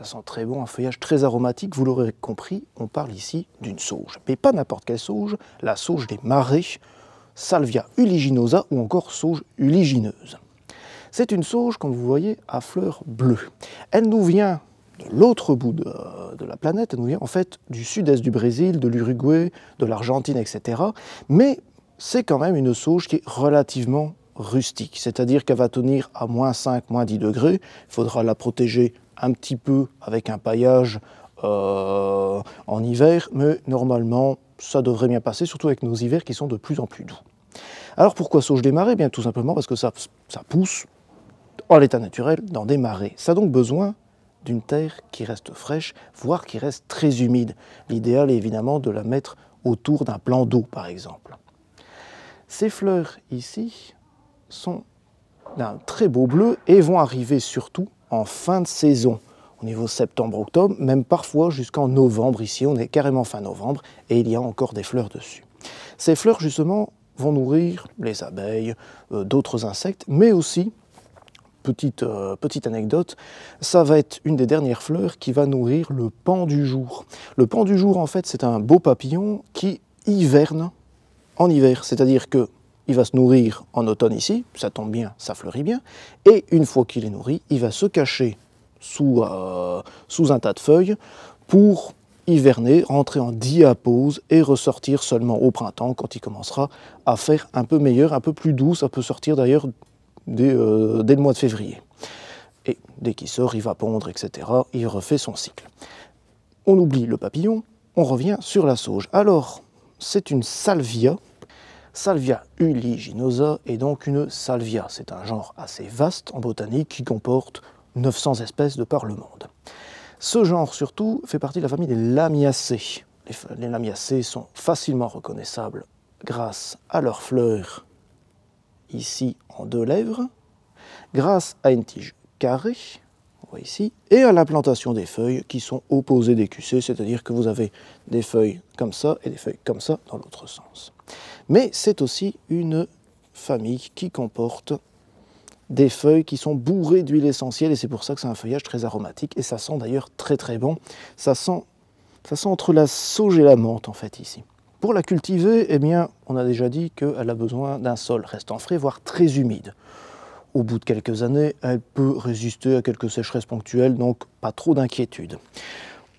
sent très bon, un feuillage très aromatique. Vous l'aurez compris, on parle ici d'une sauge. Mais pas n'importe quelle sauge, la sauge des marais, Salvia uliginosa ou encore sauge uligineuse. C'est une sauge, comme vous voyez, à fleurs bleues. Elle nous vient de l'autre bout de la planète, elle nous vient en fait du sud-est du Brésil, de l'Uruguay, de l'Argentine, etc. Mais c'est quand même une sauge qui est relativement rustique, c'est-à-dire qu'elle va tenir à -5, -10 degrés. Il faudra la protéger un petit peu avec un paillage en hiver, mais normalement, ça devrait bien passer, surtout avec nos hivers qui sont de plus en plus doux. Alors pourquoi sauge des marais? Bien tout simplement parce que ça pousse en l'état naturel dans des marais. Ça a donc besoin d'une terre qui reste fraîche, voire qui reste très humide. L'idéal est évidemment de la mettre autour d'un plan d'eau, par exemple. Ces fleurs ici sont d'un très beau bleu et vont arriver surtout en fin de saison. Au niveau septembre-octobre, même parfois jusqu'en novembre. Ici, on est carrément fin novembre et il y a encore des fleurs dessus. Ces fleurs, justement, vont nourrir les abeilles, d'autres insectes, mais aussi, petite anecdote, ça va être une des dernières fleurs qui va nourrir le paon du jour. Le paon du jour, en fait, c'est un beau papillon qui hiverne en hiver, c'est-à-dire que il va se nourrir en automne ici, ça tombe bien, ça fleurit bien, et une fois qu'il est nourri, il va se cacher sous un tas de feuilles pour hiverner, rentrer en diapause et ressortir seulement au printemps quand il commencera à faire un peu meilleur, un peu plus doux. Ça peut sortir d'ailleurs dès le mois de février. Et dès qu'il sort, il va pondre, etc. Il refait son cycle. On oublie le papillon, on revient sur la sauge. Alors, c'est une salvia. Salvia uliginosa est donc une salvia. C'est un genre assez vaste en botanique qui comporte 900 espèces de par le monde. Ce genre surtout fait partie de la famille des Lamiacées. Les Lamiacées sont facilement reconnaissables grâce à leurs fleurs, ici en 2 lèvres, grâce à une tige carrée, on voit ici, et à l'implantation des feuilles qui sont opposées d'écussées, c'est-à-dire que vous avez des feuilles comme ça et des feuilles comme ça dans l'autre sens. Mais c'est aussi une famille qui comporte des feuilles qui sont bourrées d'huile essentielle et c'est pour ça que c'est un feuillage très aromatique et ça sent d'ailleurs très très bon. Ça sent entre la sauge et la menthe en fait ici. Pour la cultiver, eh bien, on a déjà dit qu'elle a besoin d'un sol restant frais, voire très humide. Au bout de quelques années, elle peut résister à quelques sécheresses ponctuelles, donc pas trop d'inquiétude.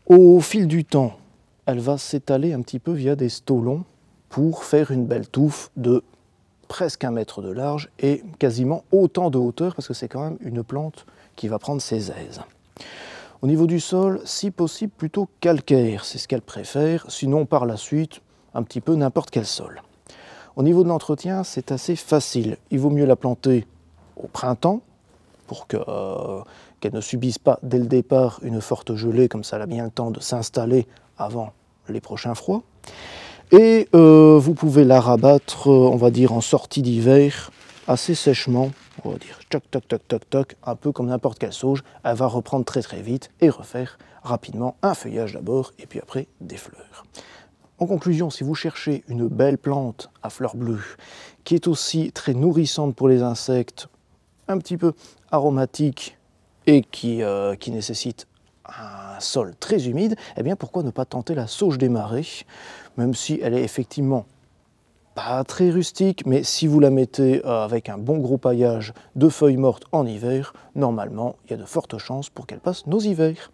Au fil du temps, elle va s'étaler un petit peu via des stolons pour faire une belle touffe de presque 1 mètre de large et quasiment autant de hauteur parce que c'est quand même une plante qui va prendre ses aises. Au niveau du sol, si possible plutôt calcaire, c'est ce qu'elle préfère, sinon par la suite un petit peu n'importe quel sol. Au niveau de l'entretien, c'est assez facile. Il vaut mieux la planter au printemps pour qu'elle ne subisse pas dès le départ une forte gelée, comme ça elle a bien le temps de s'installer avant les prochains froids. Et vous pouvez la rabattre, on va dire, en sortie d'hiver, assez sèchement, on va dire, toc, toc, toc, toc, toc, un peu comme n'importe quelle sauge. Elle va reprendre très très vite et refaire rapidement un feuillage d'abord, et puis après des fleurs. En conclusion, si vous cherchez une belle plante à fleurs bleues, qui est aussi très nourrissante pour les insectes, un petit peu aromatique et qui nécessite un sol très humide, eh bien pourquoi ne pas tenter la sauge des marais, même si elle est effectivement pas très rustique, mais si vous la mettez avec un bon gros paillage de feuilles mortes en hiver, normalement il y a de fortes chances pour qu'elle passe nos hivers.